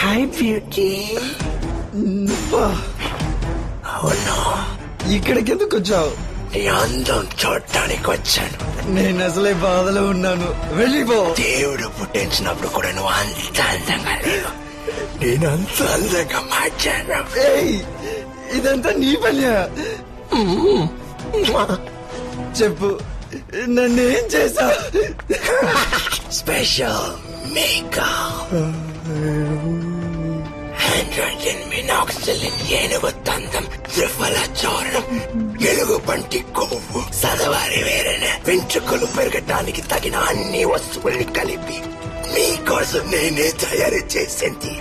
Hi beauty. అవును, ఇక్కడికి ఎందుకు వచ్చావు? నీ అందం చూడటానికి వచ్చాను. నేను అసలే బాధలో ఉన్నాను, వెళ్ళిపో. దేవుడు పుట్టించినప్పుడు కూడా నువ్వు అంత అందంగా లేవు, నేను అంత అందంగా మార్చాను. ఏయ్, ఇదంతా నీ పనియా? చెప్పు, నన్నేం చేశా? స్పెషల్ మేకప్, హైడ్రోజన్ మినాక్సిలిన్, ఏనుగు తందం, త్రిఫల చూర్ణం, ఎలుగు పంటి కొవ్వు, సదవారి వేరైన వెంట్రుకలు పెరగటానికి తగిన అన్ని వస్తువుల్ని కలిపి మీకోసం నేనే తయారు చేసింది.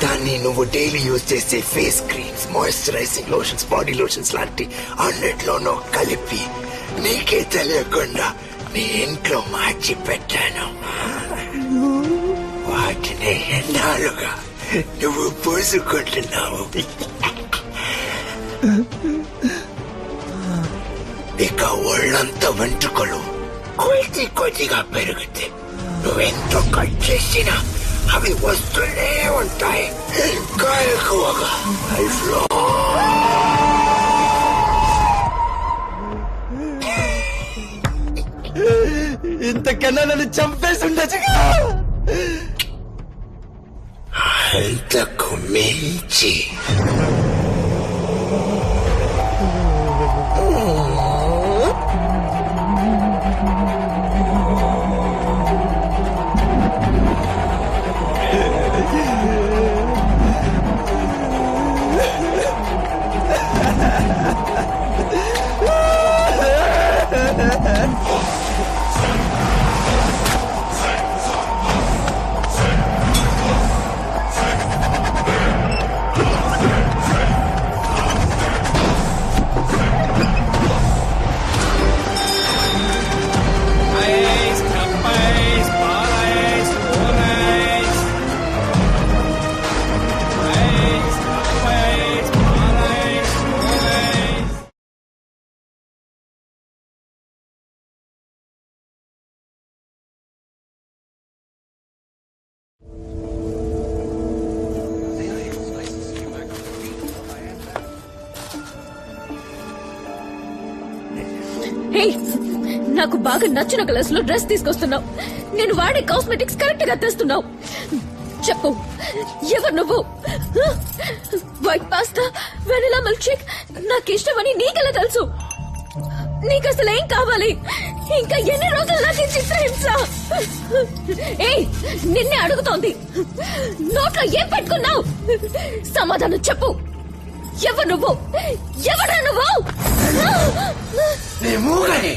దాన్ని నువ్వు డైలీ యూజ్ చేసే face creams, moisturising lotions, body lotions లాంటి అన్నిట్లోనూ కలిపి నీకే తెలియకుండా నీ ఇంట్లో మార్చి పెట్టాను. వాటిని ఎన్నాళ్ళుగా నువ్వు పూసుకుంటున్నావు. ఇక ఒళ్ళంతా వెంట్రుకలు కొద్ది కొద్దిగా పెరుగుతాయి. నువ్వెంతో కట్ చేసినా అవి వస్తూనే ఉంటాయి, ఇంకా ఎక్కువగా. ఇంతకన్నా నన్ను చంపేసి ఉండొచ్చుగా. అంతకు మించి నాకు బాగా నచ్చిన కలర్స్ లో డ్రెస్ తీసుకొస్తున్నావు. నేను వాడే కాస్మెటిక్స్ కరెక్ట్ గా తెస్తున్నావు. చెప్పు, ఎవరు నువ్వు? White pasta, vanilla milk shake నాకు ఇష్టమని నీకెలా తెలుసు? నీకు అసలు ఏం కావాలి? ఇంకా ఎన్ని రోజులు నాకు ఈ చిత్రహింస? ఏయ్, నిన్నే అడుగుతోంది. నోట్లో ఏం పెట్టుకున్నావు? సమాధానం చెప్పు. ఎవరు నువ్వు? ఎవరా నువ్వు? మూగని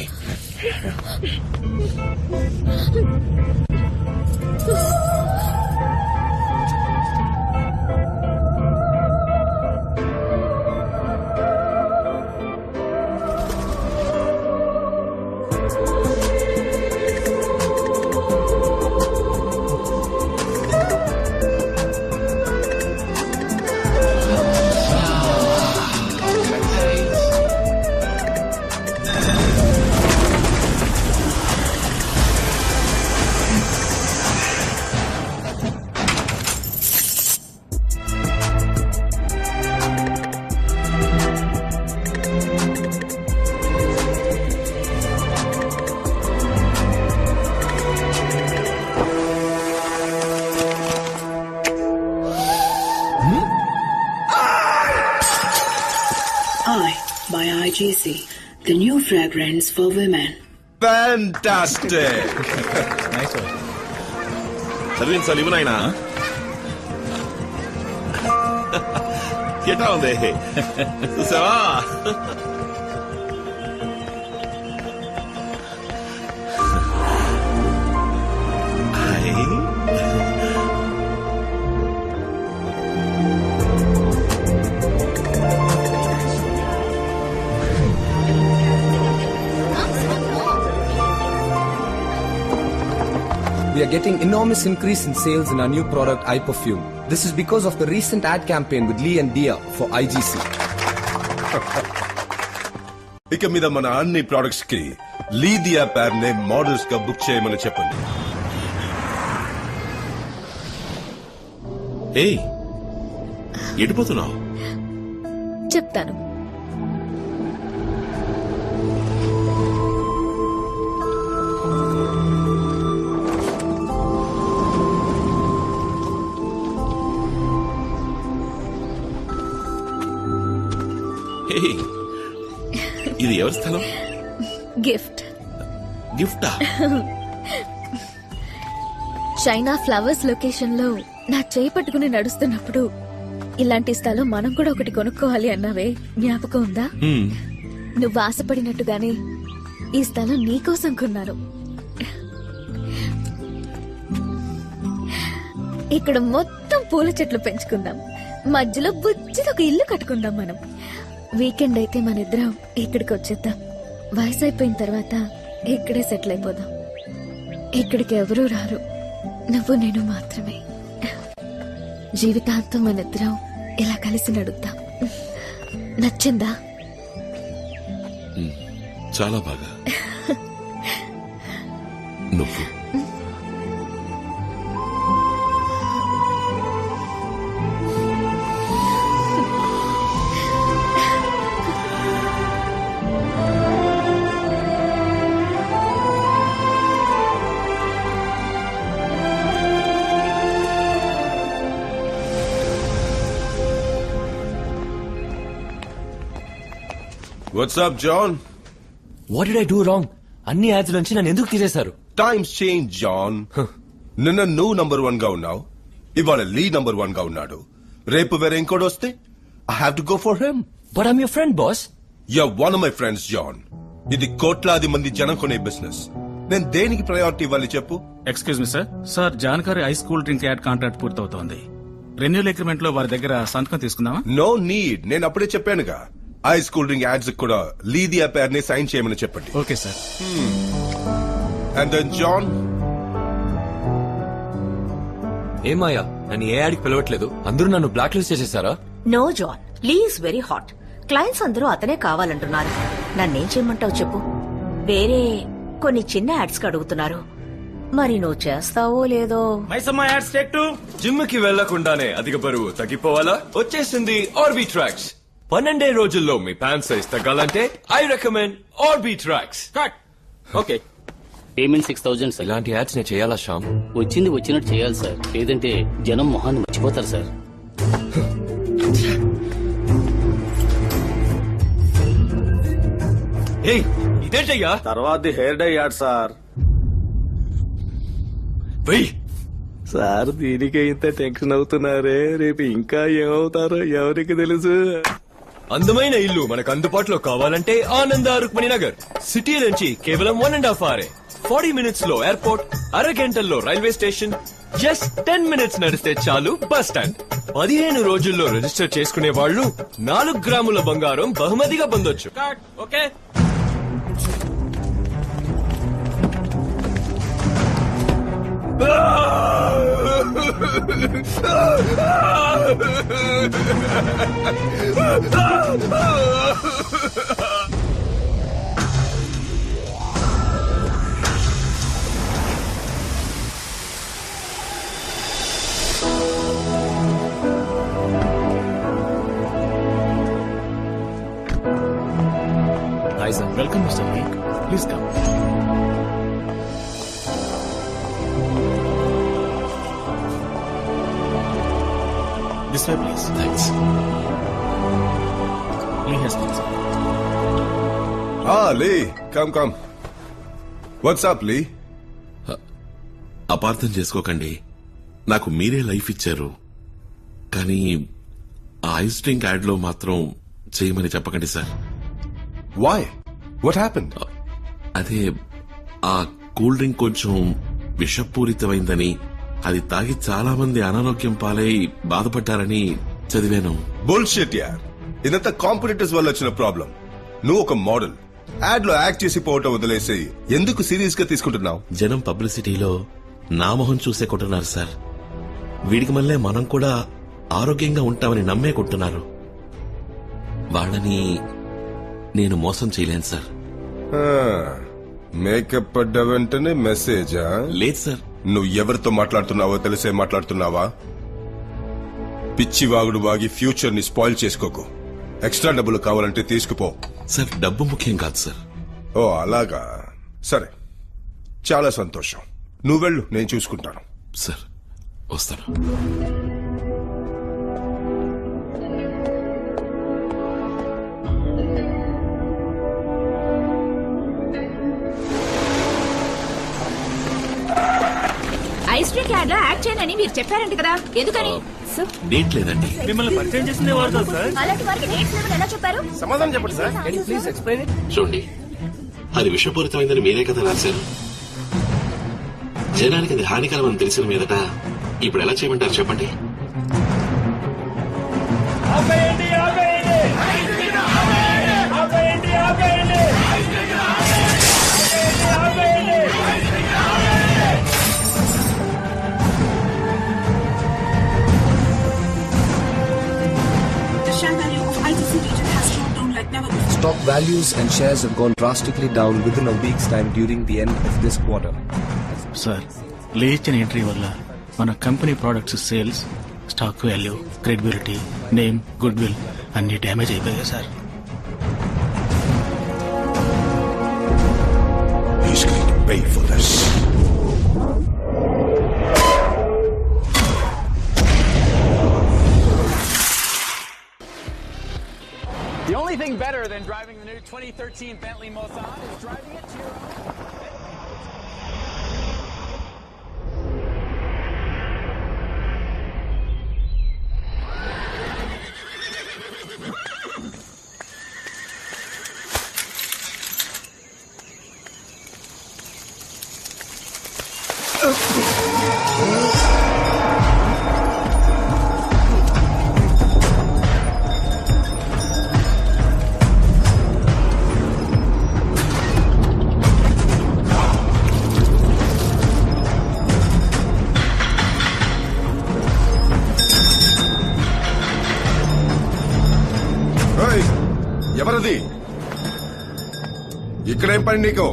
by IGC, the new fragrance for women. Fantastic! Nice one. Sarvin Salivan aina. Keta unde? Susava. we are getting enormous increase in sales in our new product, iPerfume. This is because of the recent ad campaign with Lee and Dia for IGC. ఇక మీద మన అన్ని products కి లీదియా పేర్ నే models గా book చేయమని చెప్పండి. ఏయ్ ఎడిపోతున్నావు? చెప్తాను. ఏయ్, ఇది ఎవరి స్థలం? గిఫ్ట్. గిఫ్టా? చైనా ఫ్లవర్స్ లొకేషన్ లో నా చేయి పట్టుకుని నడుస్తున్నప్పుడు ఇలాంటి స్థలం మనం కూడా ఒకటి కొనుక్కోవాలి అన్నావే, జ్ఞాపకం ఉందా? నువ్వు ఆశపడినట్టుగానే ఈ స్థలం నీకోసం కొన్నాను. ఇక్కడ మొత్తం పూల చెట్లు పెంచుకుందాం, మధ్యలో బుజ్జిలో ఒక ఇల్లు కట్టుకుందాం. మనం వీకెండ్ అయితే మన ఇద్దరం ఇక్కడికి వచ్చేద్దాం. వయసు అయిపోయిన తర్వాత ఇక్కడే సెటిల్ అయిపోదాం. ఇక్కడికి ఎవరూ రారు, నువ్వు నేను మాత్రమే. జీవితాంతం మన ఇద్దరం ఇలా కలిసి నడుద్దాం. నచ్చిందా? చాలా బాగా. నువ్వు what's up John? What did I do wrong? అన్ని యాడ్స్ నుంచి నన్ను ఎందుకు తీసేశారు? Times change John. నిన్న నువ్వు నంబర్ 1 గా ఉన్నావు, ఇవాళ లీ నంబర్ 1 గా ఉన్నాడు. రేపు వేరే ఇంకోటి వస్తే I have to go for him. But I'm your friend boss. You're one of my friends, John. ఇది కోట్లాది మంది జనం కొనే బిజినెస్. నేను దేనికి ప్రయారిటీ ఇవ్వాలి చెప్పు? Excuse me sir. సార్ జాన్కారి ice cool drink ad contract పూర్తవుతోంది. రెన్యూల్ అగ్రిమెంట్ లో వారి దగ్గర సంతకం తీసుకుందామా? No need. నేను అప్పుడే చెప్పానుగా, ఐస్ కూల్ డ్రింక్ యాడ్స్ కూడా లీదియా పేర్ ని సైన్ చేయమని చెప్పండి. Okay sir. And then John, ఏమాయా నన్ను ఏ యాడ్కి పిలవట్లేదు? అందరూ నన్ను బ్లాక్ లిస్ట్ చేసేసారా? No John, Lee is very hot. Clients అందరూ అతనే కావాలంటున్నారు. నన్నేం చేయమంటావు చెప్పు? వేరే కొన్ని చిన్న యాడ్స్ కి అడుగుతున్నారు, మరి నువ్వు చేస్తావో లేదో. జిమ్ కి వెళ్లకుండానే అధిక బరువు తగ్గిపోవాలా? వచ్చేసింది ఆర్బీ ట్రాక్స్. 12 రోజుల్లో మీ ప్యాంట్ సైజ్ తగ్గాలంటే I recommend RB tracks. Okay. Payment 6,000 sir. ఇలాంటి యాడ్స్ నేను చేయాలా శ్యామ్? వచ్చింది వచ్చినట్టు చేయాలి సార్, లేదంటే జనం మొహాన్ని మర్చిపోతారు సార్. ఏయ్ ఇదేంటయ్యా? తర్వాత హెయిర్ డై యాడ్ సార్. వెయ్ సార్ దీనికే ఇంత టెన్షన్ అవుతున్నారే, రేపు ఇంకా ఏమవుతారో ఎవరికి తెలుసు. అందమైన ఇల్లు మనకు అందుబాటులో కావాలంటే ఆనంద రుక్మిణి నగర్. సిటీ నుంచి కేవలం 1.5 hours. 40 minutes లో ఎయిర్పోర్ట్, అరగంటల్లో రైల్వే స్టేషన్, జస్ట్ 10 minutes నడిస్తే చాలు బస్ స్టాండ్. 15 రోజుల్లో రిజిస్టర్ చేసుకునే వాళ్ళు 4 గ్రాముల బంగారం బహుమతిగా పొందొచ్చు. Okay. Hi sir. Welcome mister Lee. Please come. This way, please. Thanks. Lee has come, sir. Lee come. What's up Lee? అపార్థం చేసుకోకండి, నాకు మీరే లైఫ్ ఇచ్చారు, కానీ ఆ ఐస్ డ్రింక్ యాడ్ లో మాత్రం చేయమని చెప్పకండి సార్. వై? What happened? అదే ఆ కూల్ డ్రింక్ కొంచెం విషపూరితమైందని, అది తాగి చాలా మంది అనారోగ్యం పాలై బాధపడ్డారని చదివాను. బుల్షిట్ యార్. ఇదంతా కాంపిటీటర్స్ వల్ల వచ్చిన ప్రాబ్లం. నువ్వు ఒక మోడల్, యాడ్ లో యాక్ట్ చేసి పోవటం వదిలేసి ఎందుకు సీరియస్ గా తీసుకుంటున్నావు? జనం పబ్లిసిటీలో నా మొహం చూసే కొంటున్నారు సార్. వీడికి మళ్ళీ మనం కూడా ఆరోగ్యంగా ఉంటామని నమ్మే కొంటున్నారు. వాళ్ళని నేను మోసం చేయలేను సార్. మేకప్ పడ్డ వెంటనే మెసేజా? లేదు సార్. నువ్వు ఎవరితో మాట్లాడుతున్నావో తెలిసే మాట్లాడుతున్నావా? పిచ్చి వాగుడు వాగి ఫ్యూచర్ ని స్పాయిల్ చేసుకోకు. ఎక్స్ట్రా డబ్బులు కావాలంటే తీసుకుపో. సార్ డబ్బు ముఖ్యం కాదు సార్. ఓ అలాగా, సరే చాలా సంతోషం. నువ్వు వెళ్ళు, నేను చూసుకుంటాను. సార్ వస్తాను. ఐస్ డ్రింక్ యాడ్ లో యాడ్ చేయనని మీరు చెప్పారంట కదా, ఎందుకని? డేట్ లేదండి. మిమ్మల్ని పరిచయం చేసిందే వాడతారు సార్. అలాంటి వారికి డేట్స్ లేవని ఎలా చెప్పారు? సమాధానం చెప్పండి సార్. చూడండి, అది విషపూరితమైందని మీరే కదా రాశారు. జనానికి అది హానికరమని తెలిసిన మీదట ఇప్పుడు ఎలా చేయమంటారు చెప్పండి? The share value of ITC region has dropped down like never before. Stock values and shares have gone drastically down within a week's time during the end of this quarter. Sir, లేచిన entry వల్ల మన company products sales, stock value, credibility, name, good will అన్ని damage అయిపోయాయి sir. He's going to pay for this. The only thing better than driving the new 2013 Bentley Mulsanne is driving it to your own. ఎవరది? ఇక్కడేం పని నీకు?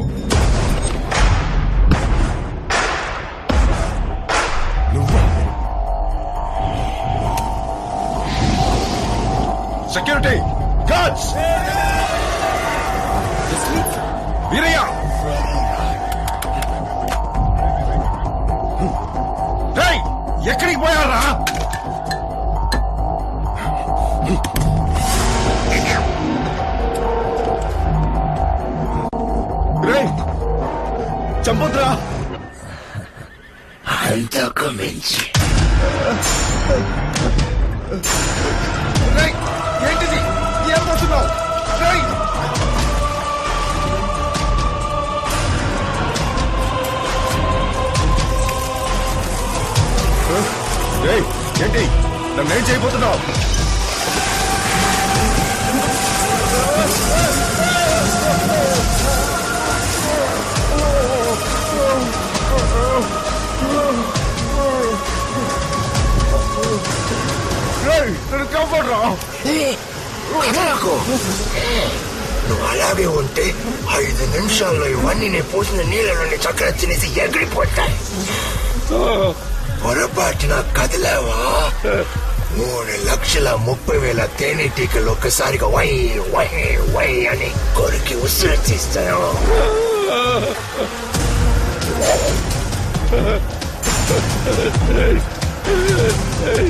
Security guards, Veeraiah, ఎక్కడికి పోయారా? చంపొద్దురా. అంతకు మించి ఏంటిది? ఏం పోతున్నావు? ఏంటి నన్నేం చేయబోతున్నావు? నువ్వు అలాగే ఉంటే 5 నిమిషాల్లో ఇవన్నీ నేను పోసిన నీళ్ళలోని చక్కెర తినేసి ఎగిరిపోతాయి. పొరపాటున కదిలేవా 3,30,000 తేనెటీకలు ఒక్కసారిగా వై వై వై అని కొరికి ఉసిరి తీస్తాను. Hey!